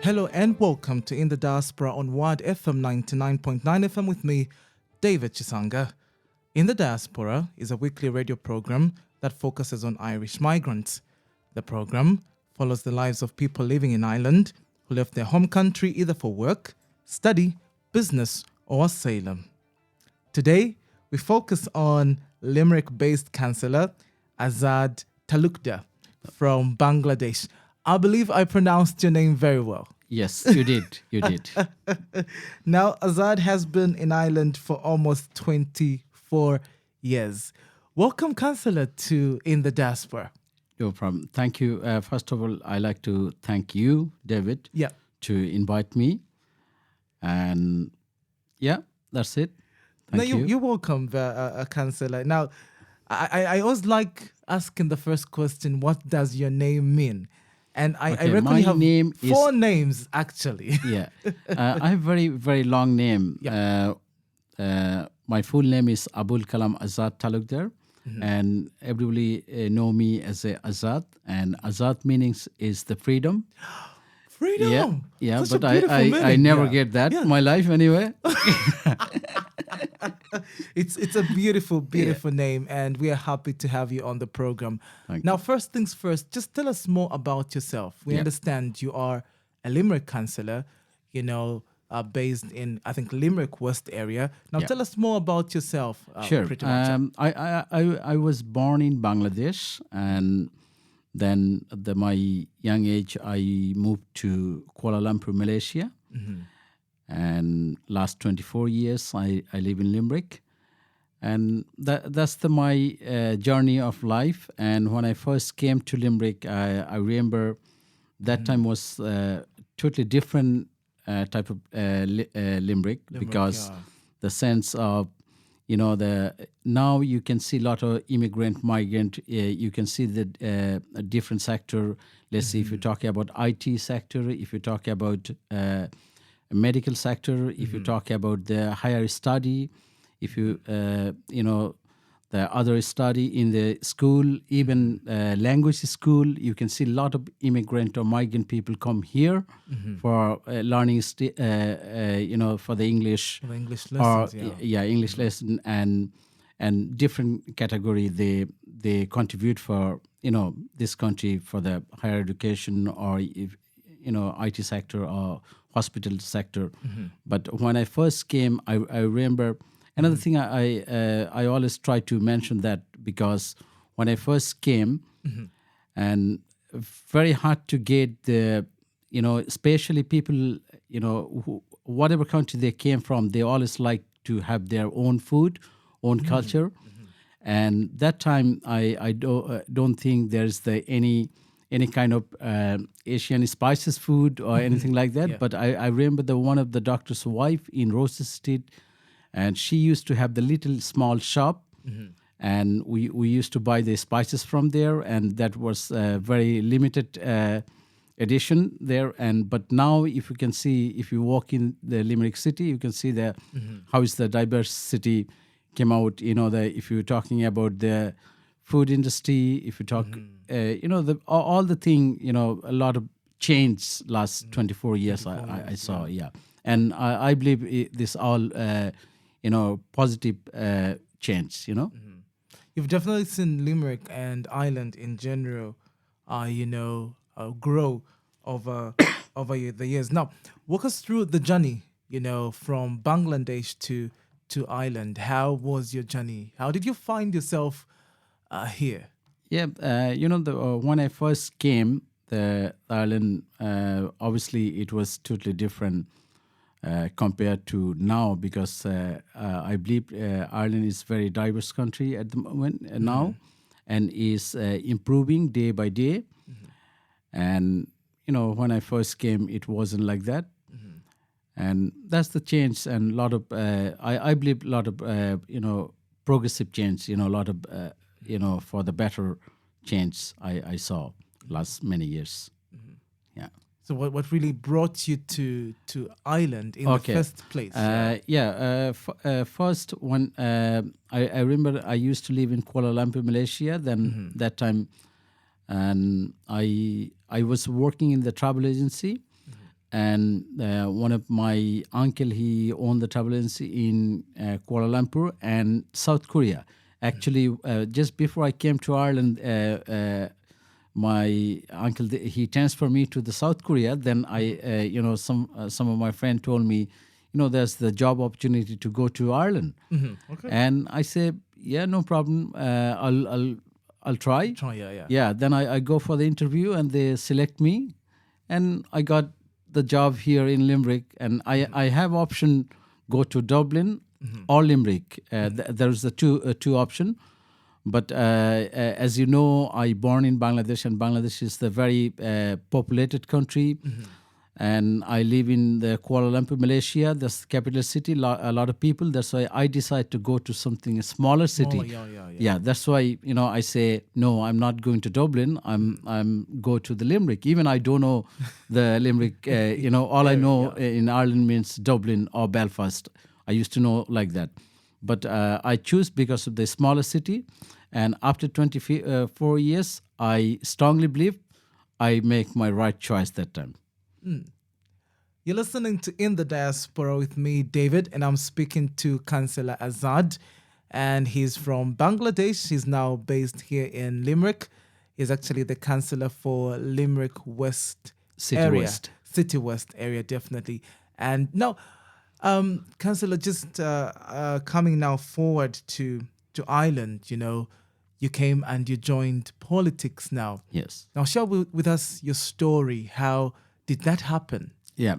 Hello and welcome to In the Diaspora on Wad FM 99.9 FM with me, David Chisanga. In the Diaspora is a weekly radio program that focuses on Irish migrants. The program follows the lives of people living in Ireland who left their home country either for work, study, business, or asylum. Today, we focus on Limerick-based Councillor Azad Talukder from Bangladesh. I believe I pronounced your name very well. Yes, you did. You did. Now, Azad has been in Ireland for almost 24 years. Welcome, Councillor, to In the Diaspora. No problem. Thank you. First of all, I'd like to thank you, David, to invite me. And yeah, that's it. Thank you. You're welcome, Councillor. Now, I always like asking the first question, what does your name mean? And I reckon you have four names, actually. Yeah. I have very, very long name. My full name is Abul Kalam Azad Talukder. Mm-hmm. And everybody know me as Azad. And Azad meanings is the freedom. Freedom? Yeah, but I never get that in my life anyway. It's a beautiful name, and we are happy to have you on the program. Now, first things first, just tell us more about yourself. We understand you are a Limerick councillor, based in, I think, Limerick West area. Now, tell us more about yourself. Sure. Pretty much. I was born in Bangladesh, and then at my young age, I moved to Kuala Lumpur, Malaysia. Mm-hmm. And last 24 years, I live in Limerick. And that's my journey of life. And when I first came to Limerick, I remember that time was totally different type of Limerick, because the sense of, now you can see a lot of immigrant, migrant, you can see the different sector. Let's see, if you're talking about IT sector, if you're talking about medical sector, if you talk about the higher study, if you, the other study in the school, even language school, you can see a lot of immigrant or migrant people come here for learning, for the English. For the English lessons, English lesson, and different category they contribute for, this country for the higher education or, IT sector or hospital sector. But when I first came, I remember another thing. I always try to mention that, because when I first came, and very hard to get the, especially people, whatever country they came from, they always like to have their own food, own culture. And that time, I don't think there's any kind of Asian spices food or anything like that. But I remember one of the doctor's wife in Rose Street, and she used to have the little small shop, and we used to buy the spices from there, and that was a very limited edition there. But now, if you can see, if you walk in the Limerick city, you can see how is the diversity came out. If you're talking about the food industry, if you talk, all the thing, a lot of change last 24 years I saw, And I believe this all, positive change, You've definitely seen Limerick and Ireland in general, grow over the years. Now, walk us through the journey, from Bangladesh to Ireland. How was your journey? How did you find yourself here? Yeah, when I first came, the Ireland, obviously it was totally different compared to now, because I believe Ireland is a very diverse country at the moment now, and is improving day by day. And, when I first came, it wasn't like that. And that's the change, and a lot of, I believe a lot of, progressive change, a lot of, for the better change I saw last many years. Yeah. So what really brought you to Ireland in the first place? First, when I remember I used to live in Kuala Lumpur, Malaysia. Then that time, and I was working in the travel agency, and one of my uncle, he owned the travel agency in Kuala Lumpur and South Korea. Actually, just before I came to Ireland, my uncle, he transferred me to the South Korea. Then some of my friend told me, there's the job opportunity to go to Ireland. Okay. And I said, yeah, no problem. I'll try. Yeah. Yeah. Then I go for the interview and they select me, and I got the job here in Limerick. And I have option go to Dublin or Limerick. There's the two option. But as you know, I born in Bangladesh, and Bangladesh is the very populated country. And I live in the Kuala Lumpur, Malaysia, the capital city, a lot of people. That's why I decided to go to something a smaller city. Yeah, that's why, I say, no, I'm not going to Dublin. I'm go to the Limerick. Even I don't know the Limerick, all I know in Ireland means Dublin or Belfast. I used to know like that. But I choose because of the smaller city. And after 24 years, I strongly believe I make my right choice that time. You're listening to In the Diaspora with me, David, and I'm speaking to Councillor Azad, and he's from Bangladesh. He's now based here in Limerick. He's actually the councillor for Limerick West City area. West. City West area, definitely. And now, Councillor, just coming now forward to Ireland, you came and you joined politics now. Yes. Now, share with us your story. How did that happen? Yeah.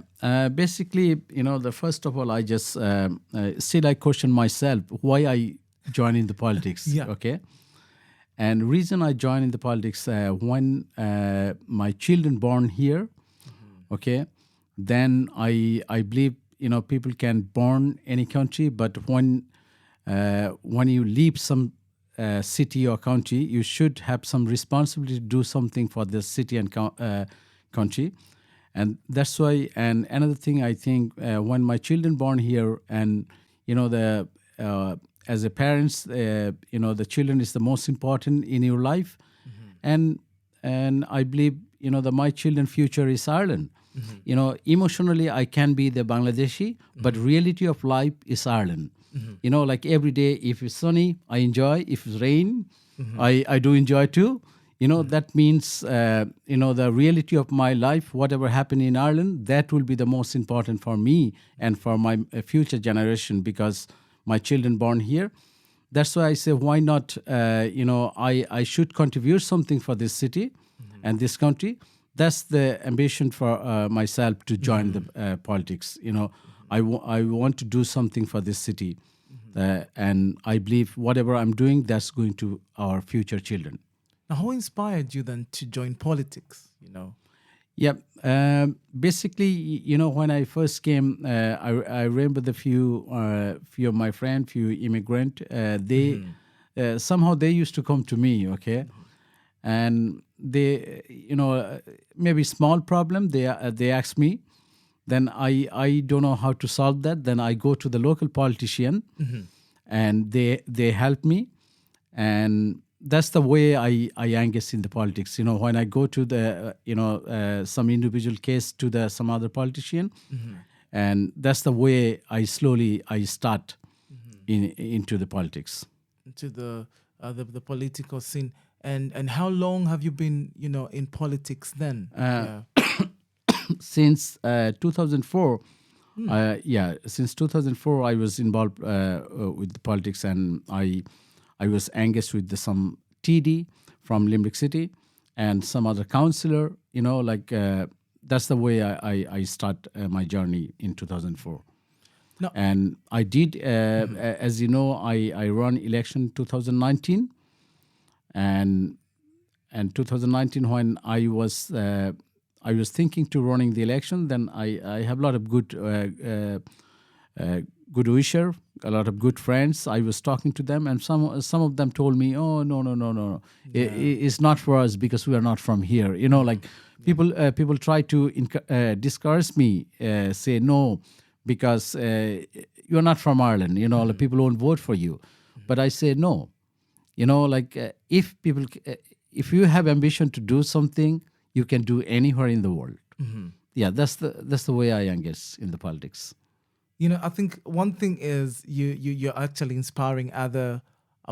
Basically, the first of all, I just still I question myself why I joined in the politics. Yeah. Okay. And reason I joined in the politics when my children born here. Okay. Then I believe people can born any country, but when you leave some city or country, you should have some responsibility to do something for the city and country. And that's why, and another thing, I think when my children born here, and as a parents, the children is the most important in your life, and I believe my children future is Ireland. Emotionally I can be the Bangladeshi, but reality of life is Ireland. Like every day, if it's sunny, I enjoy. If it's rain, I do enjoy too. That means, the reality of my life, whatever happened in Ireland, that will be the most important for me and for my future generation, because my children born here. That's why I say, why not, I should contribute something for this city and this country. That's the ambition for myself to join the politics. I want to do something for this city. And I believe whatever I'm doing, that's going to our future children. Now, who inspired you then to join politics? Yeah, basically, when I first came, I remember the few of my friends, few immigrant. They somehow they used to come to me, okay, and they, maybe small problem. They ask me, then I don't know how to solve that. Then I go to the local politician, and they help me, and that's the way I engage in the politics. When I go to the some individual case to some other politician, and that's the way I slowly start into the politics. To the political scene. And how long have you been in politics then? Since 2004. Since 2004 I was involved with the politics, and I was engaged with some TD from Limerick City and some other councillor, that's the way I start my journey in 2004. No. And I did, as you know, I run election 2019. And 2019, when I was thinking to running the election, then I have a lot of good wisher, a lot of good friends. I was talking to them, and some of them told me, "Oh, no, it's not for us because we are not from here." People try to discourage me, say no, because you're not from Ireland. People won't vote for you. But I say no. If you have ambition to do something, you can do anywhere in the world. that's the way I engage in the politics. I think one thing is you're actually inspiring other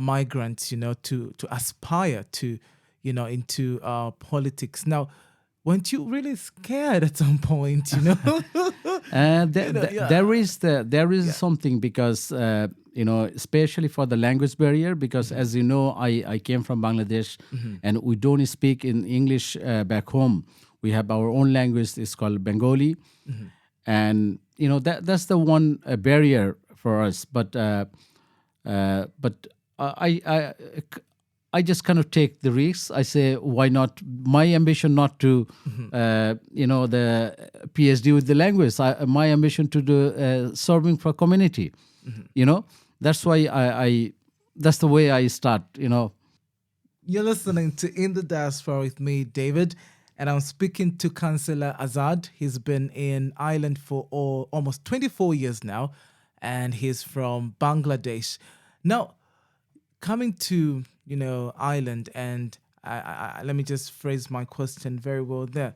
migrants, to aspire to, into politics. Now, weren't you really scared at some point? There is something because especially for the language barrier, because as you know, I came from Bangladesh, and we don't speak in English back home. We have our own language. It's called Bengali, and that's the one barrier for us. But I just kind of take the risks. I say, why not? My ambition not to, the PhD with the language. My ambition to do serving for community. That's why that's the way I start. You're listening to In the Diaspora with me, David, and I'm speaking to Councillor Azad. He's been in Ireland for almost 24 years now, and he's from Bangladesh. Now, coming to Ireland, and let me just phrase my question very well there.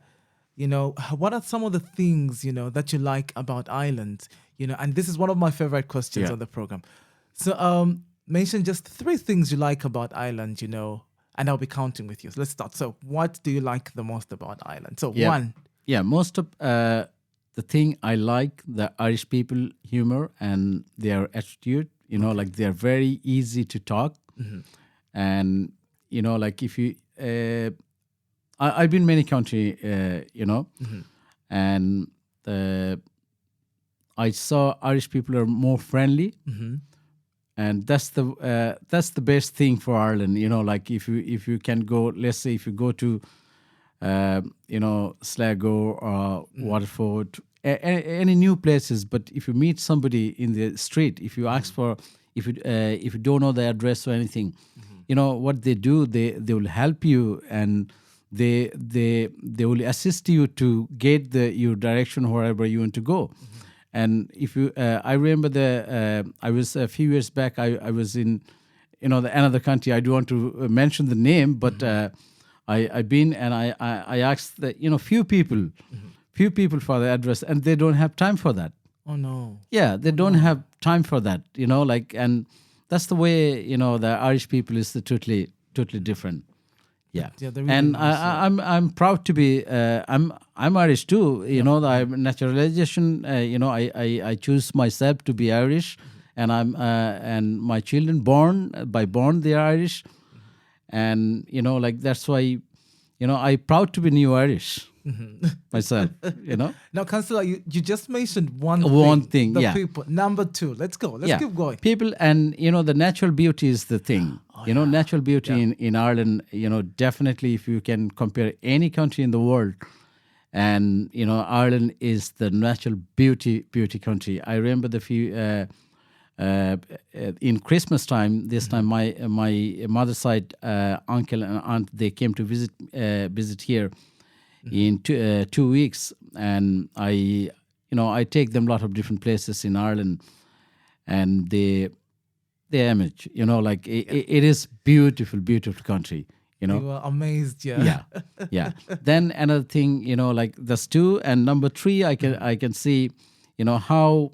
What are some of the things that you like about Ireland? And this is one of my favorite questions on the program. So, mention just 3 things you like about Ireland. And I'll be counting with you. So let's start. So, what do you like the most about Ireland? So, one. Yeah, most of the thing I like the Irish people humor and their attitude. Like they're very easy to talk. And like if you I've been many country and I saw Irish people are more friendly, and that's the best thing for Ireland. Like if you can go, let's say if you go to Sligo or Waterford, any new places, but if you meet somebody in the street, if you ask for, if you don't know the address or anything, what they do, they will help you, and they will assist you to get your direction wherever you want to go. And if you, I remember I was a few years back. I was in, another country. I don't want to mention the name, but I've been and I asked few people for the address, and they don't have time for that. Oh no. Yeah, they don't have time for that. And that's the way the Irish people is totally different. Yeah, really and nice, I'm proud to be. I'm Irish too. I'm naturalization. I choose myself to be Irish, and and my children born they are Irish, and that's why, I proud to be new Irish myself. Now, Councillor, you just mentioned one thing. The people. Number 2. Let's go. Let's keep going. People, and the natural beauty is the thing. Natural beauty in Ireland. Definitely, if you can compare any country in the world, and Ireland is the natural beauty country. I remember the few in Christmas time. This time, my mother's side uncle and aunt, they came to visit here in 2 weeks, and I take them a lot of different places in Ireland, and the image, it is beautiful country. You were amazed, yeah. Yeah. Then another thing, like that's 2, and number 3, I can see, how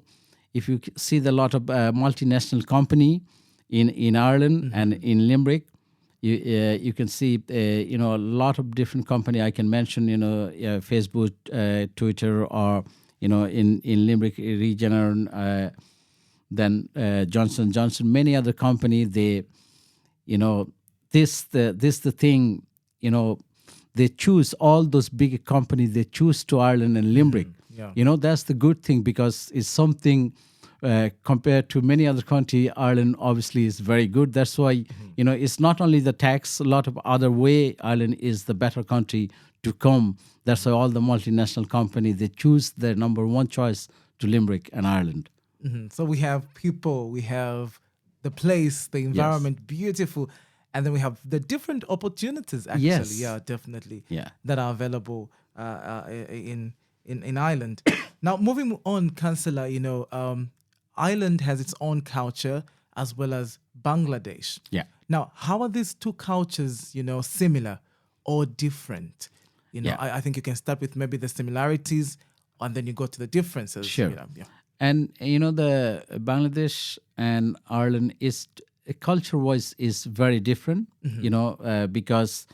if you see the lot of multinational company in Ireland and in Limerick. You can see a lot of different company. I can mention Facebook, Twitter, or in Limerick region, then Johnson Johnson, many other company. They the thing, they choose all those big companies. They choose to Ireland and Limerick. That's the good thing, because it's something. Compared to many other countries, Ireland obviously is very good. That's why, it's not only the tax, a lot of other way, Ireland is the better country to come. That's why all the multinational companies, they choose their number 1 choice to Limerick and Ireland. So we have people, we have the place, the environment, beautiful. And then we have the different opportunities, actually. Yes. Yeah, definitely. Yeah. That are available in Ireland. Now, moving on, Councillor, Ireland has its own culture as well as Bangladesh. Yeah. Now, how are these 2 cultures, similar or different? I think you can start with maybe the similarities and then you go to the differences. Sure. You know, yeah. And the Bangladesh and Ireland is culture-wise is very different. Because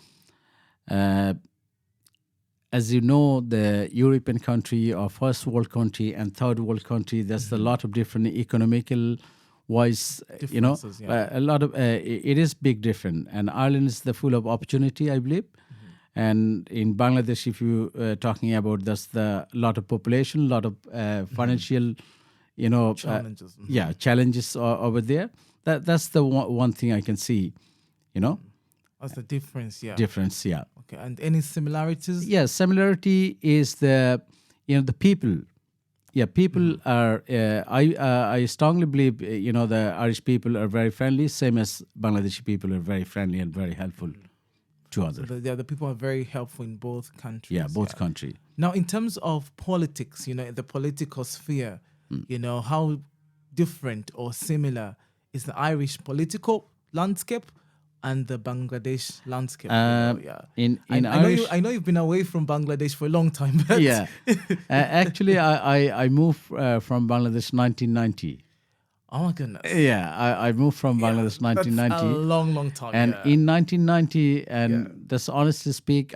as you know, the European country or first world country and third world country, there's a lot of different economical wise. Differences, A lot of it is big different. And Ireland is the full of opportunity, I believe. And in Bangladesh, if you talking about, there's the lot of population, lot of financial, Challenges. challenges over there. That's the one thing I can see, That's the difference, yeah. difference. Yeah. Okay, and any similarities? Yeah, similarity is the people. Yeah, people are. I strongly believe the Irish people are very friendly, same as Bangladeshi people are very friendly and very helpful to others. The people are very helpful in both countries. Yeah, both country. Now, in terms of politics, the political sphere, how different or similar is the Irish political landscape and the Bangladesh landscape? In I Irish, know you've been away from Bangladesh for a long time. But yeah. Actually, I moved from Bangladesh 1990. Oh my goodness. Yeah, I moved from Bangladesh 1990. That's a long time. And in 1990, and just honestly speak,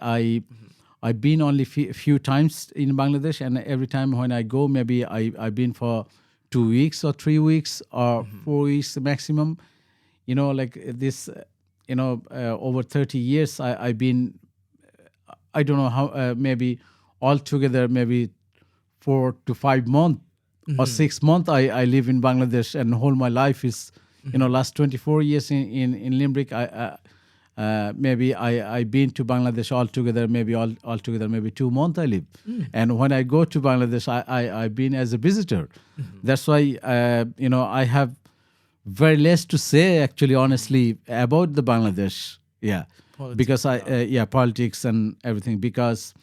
I've been only few times in Bangladesh, and every time when I go, maybe I've been for 2 weeks or 3 weeks or 4 weeks maximum. Like this, over 30 years, I've been, I don't know how, maybe altogether, maybe 4 to 5 months or 6 months I live in Bangladesh, and whole my life is, last 24 years in Limerick. Maybe I've been to Bangladesh altogether, maybe 2 months I live. And when I go to Bangladesh, I've been as a visitor. That's why, I have very less to say, actually, honestly, about the Bangladesh. Yeah. Politics, because politics and everything, because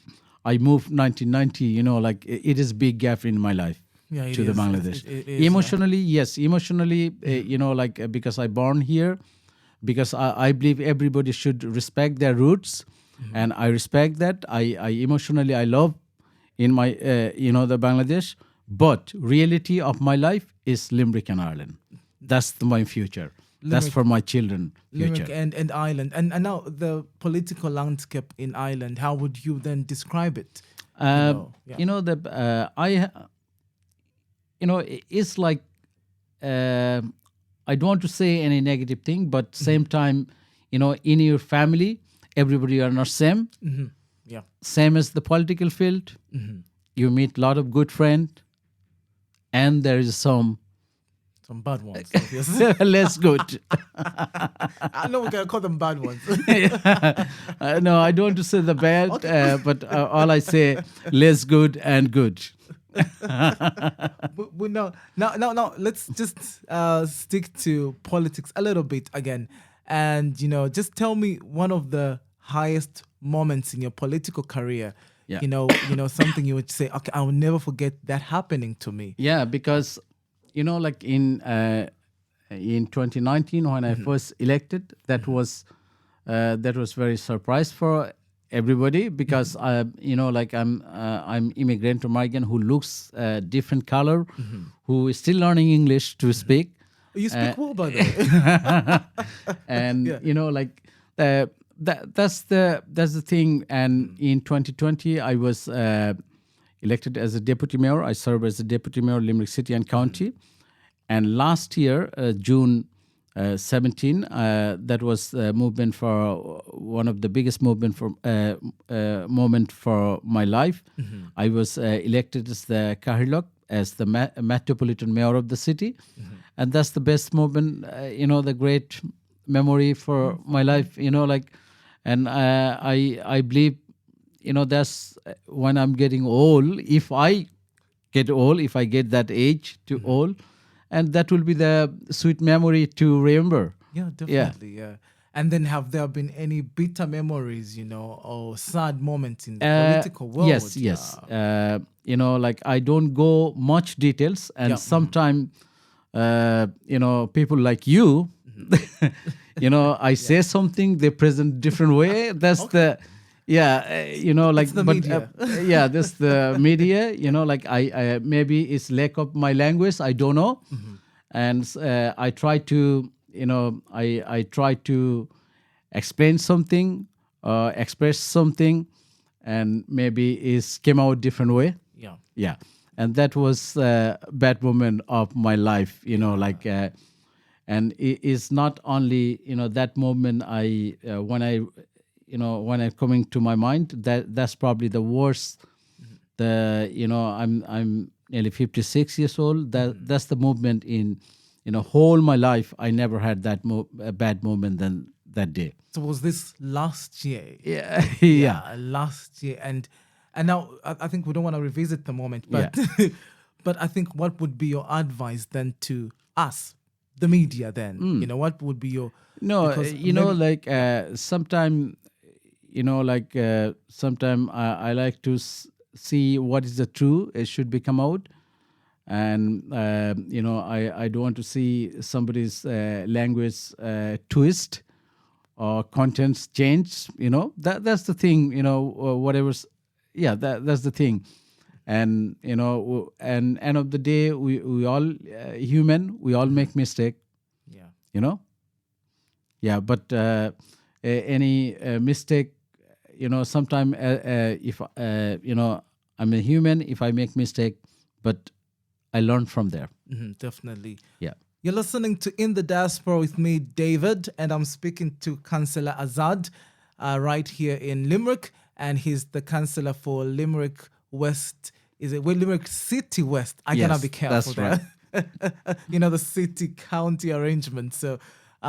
I moved 1990, like it is big gap in my life. Yeah, to the Bangladesh. It is, emotionally, yes. Emotionally, because I born here, because I believe everybody should respect their roots, and I respect that. I emotionally, I love in my, the Bangladesh, but reality of my life is Limerick and Ireland. That's my future. That's for my children. Future. Limerick and Ireland. And now the political landscape in Ireland, how would you then describe it? It's like, I don't want to say any negative thing, but same time, in your family, everybody are not same. Yeah. Same as the political field. You meet a lot of good friends, and there is some bad ones, obviously. less good. I know we're going to call them bad ones. No, I don't want to say the bad, but all I say, less good and good. but no, let's just stick to politics a little bit again. And, just tell me one of the highest moments in your political career. Yeah. Something you would say, okay, I will never forget that happening to me. Yeah, because, like in 2019 when I first elected, that was very surprise for everybody, because I'm immigrant or migrant who looks different color, who is still learning English to speak. You speak well, by the way. And that's the thing. And in 2020 I was elected as a deputy mayor. I serve as a deputy mayor of Limerick City and County. And last year, June 17, that was a movement for one of the biggest moment for my life. I was elected as the Kahirlok, as the metropolitan mayor of the city, and that's the best moment. The great memory for my life. And I believe, that's when I'm getting old. If I get old, if I get that age to old. And that will be the sweet memory to remember. Yeah, definitely. Yeah. And then have there been any bitter memories, or sad moments in the political world? Yes. I don't go much details. And sometimes, people like you, I say something, they present different way. That's the, like the media. yeah, this the media. Like I maybe it's lack of my language. I don't know, and I try to I try to explain something, express something, and maybe it came out different way. Yeah. Yeah, and that was a bad moment of my life. And it is not only that moment when I coming to my mind, that's probably the worst. I'm nearly 56 years old. That's the movement in whole my life. I never had that a bad moment than that day. So was this last year? Yeah. Yeah. Last year, and now I think we don't want to revisit the moment, but but I think what would be your advice then to us, the media? Then what would be your sometime sometime I like to see what is the true. It should be come out, and I don't want to see somebody's language twist or contents change. That's the thing. Whatever's that's the thing. And and end of the day, we all human. We all make mistake. Yeah. But any mistake, sometime if I'm a human, if I make mistake, but I learn from there. Definitely. Yeah. You're listening to In the Diaspora with me, David, and I'm speaking to Councillor Azad right here in Limerick, and he's the councillor for Limerick West. Is it Limerick City West? I cannot be careful that's there. The city-county arrangement. So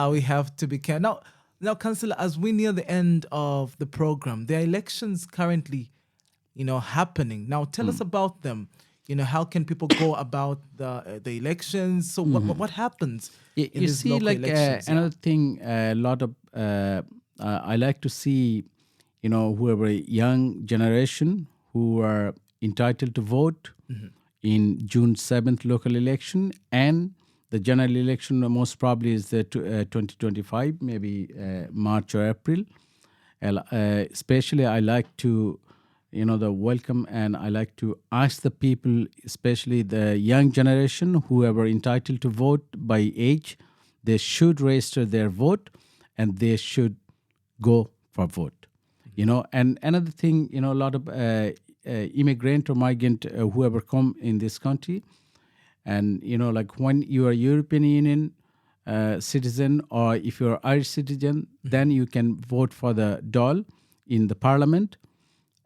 we have to be careful. Now, Councillor, as we near the end of the program, there are elections currently, happening. Now, tell us about them. How can people go about the elections? So what happens in You these see, local like elections? another thing, a lot of I like to see, whoever young generation who are entitled to vote in June 7th local election, and the general election most probably is the 2025, maybe March or April. Especially, I like to, the welcome, and I like to ask the people, especially the young generation, whoever entitled to vote by age, they should register their vote, and they should go for vote. And another thing, a lot of immigrant or migrant, whoever come in this country, and like when you are European Union citizen, or if you're Irish citizen, then you can vote for the Dáil in the Parliament.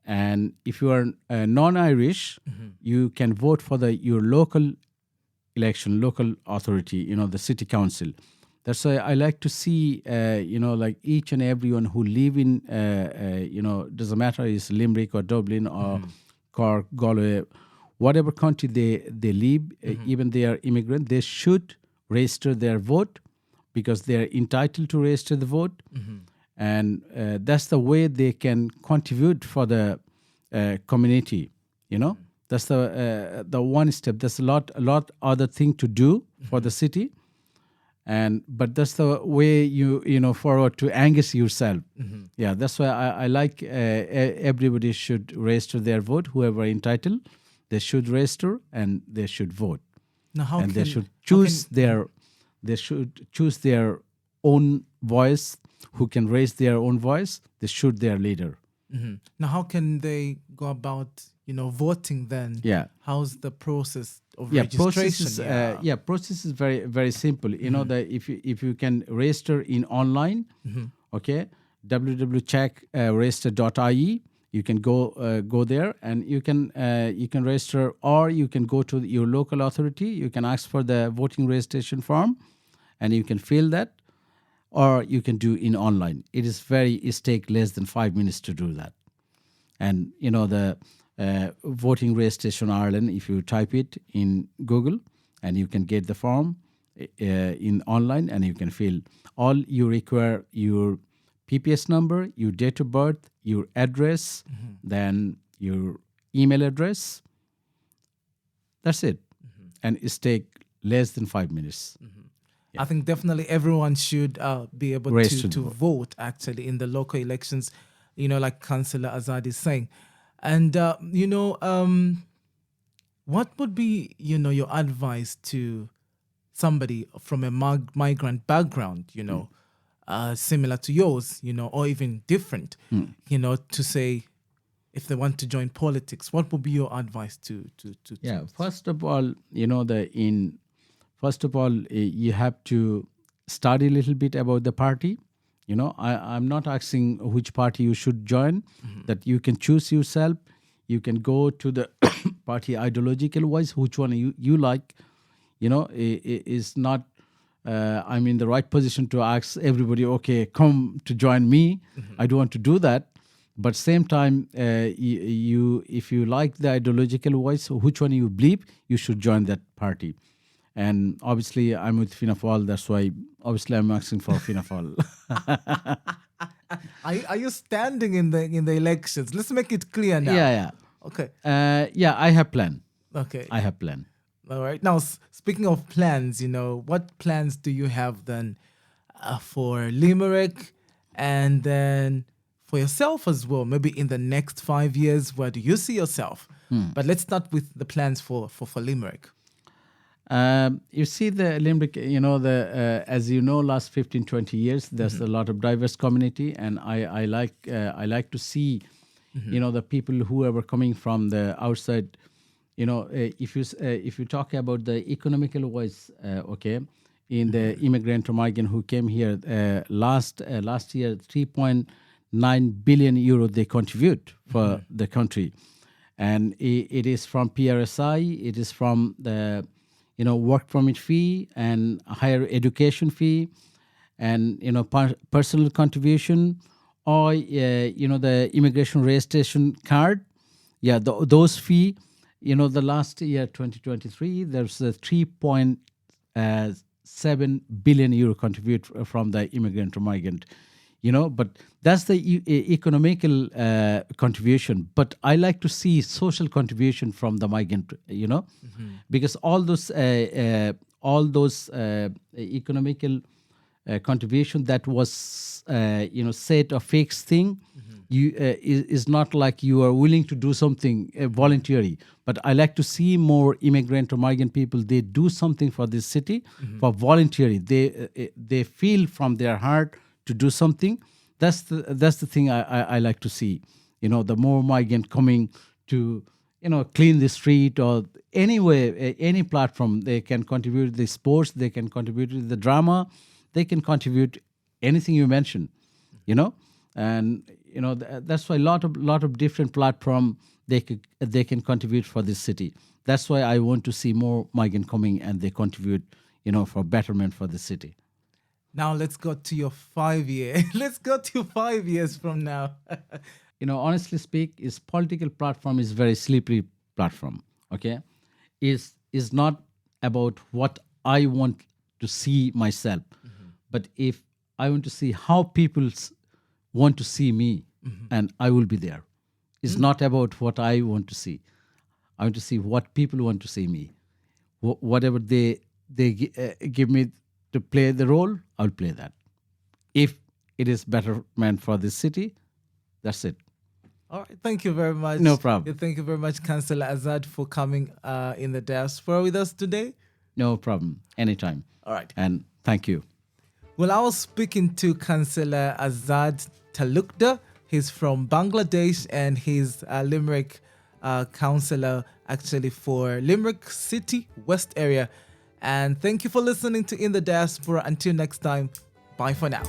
And if you are non-Irish, you can vote for your local election, local authority, the city council. That's why I like to see, like each and everyone who live in, doesn't matter is Limerick or Dublin or Cork, Galway, whatever country they live, even they are immigrant, they should register their vote, because they are entitled to register the vote. And that's the way they can contribute for the community. That's the one step. There's a lot other thing to do for the city, but that's the way you forward to engage yourself. Yeah, that's why I like everybody should register their vote. Whoever entitled, they should register and they should vote. Now, they should choose their own voice. Who can raise their own voice? They should their leader. Now, how can they go about, voting then? Yeah. How's the process of registration? Process is very, very simple. That if you can register in online, okay, www.checkregister.ie, you can go there, and you can register, or you can go to your local authority. You can ask for the voting registration form, and you can fill that. Or you can do in online. It take less than 5 minutes to do that. And the voting registration Ireland, if you type it in Google, and you can get the form in online, and you can fill. All you require your PPS number, your date of birth, your address, then your email address. That's it. And it take less than 5 minutes. I think definitely everyone should be able to vote actually in the local elections. like Councillor Azad is saying. And, what would be, your advice to somebody from a migrant background, similar to yours, or even different, to say if they want to join politics, what would be your advice to Yeah, first of all, you have to study a little bit about the party. I'm not asking which party you should join, that you can choose yourself. You can go to the party ideological wise, which one you like. Is not, I'm in the right position to ask everybody, okay, come to join me. I don't want to do that. But same time, if you like the ideological voice, which one you believe, you should join that party. And obviously, I'm with Fianna Fáil. That's why, obviously, I'm asking for Fianna Fáil. Are you standing in the elections? Let's make it clear now. Yeah. Okay. I have plan. Okay. I have plan. All right. Now, speaking of plans, what plans do you have then for Limerick, and then for yourself as well? Maybe in the next 5 years, where do you see yourself? But let's start with the plans for Limerick. You see the Limerick, as you know, last 15, 20 years, there's a lot of diverse community, and I like to see, the people who are coming from the outside. If you talk about the economical wise, in the immigrant or migrant who came here last year, 3.9 billion euro they contribute for the country, and it is from PRSI, it is from the work permit fee and higher education fee, and personal contribution, or the immigration registration card. Yeah, those fee. The last year, 2023, there's a 3.7 billion euro contribute from the immigrant or migrant. But that's the economical contribution. But I like to see social contribution from the migrant, because all those economical contribution that was, said or fixed thing, is not like you are willing to do something voluntary. But I like to see more immigrant or migrant people, they do something for this city for voluntary. They feel from their heart to do something. That's the thing I like to see. The more migrant coming to clean the street, or anyway, any platform, they can contribute to the sports, they can contribute to the drama, they can contribute anything you mention, and that's why a lot of different platform they can contribute for this city. That's why I want to see more migrant coming and they contribute, for betterment for the city. Now let's go to your 5 year. Let's go to 5 years from now. Honestly speak, is political platform is very slippery platform. Okay, is not about what I want to see myself, but if I want to see how people want to see me, and I will be there. It's not about what I want to see. I want to see what people want to see me. Whatever they give me to play the role, I'll play that. If it is betterment for this city, that's it. All right. Thank you very much. No problem. Thank you very much, Councillor Azad, for coming in the diaspora with us today. No problem. Anytime. All right. And thank you. Well, I was speaking to Councillor Azad Talukder. He's from Bangladesh, and he's a Limerick councillor, actually, for Limerick City West area. And thank you for listening to In the Diaspora. Until next time, bye for now.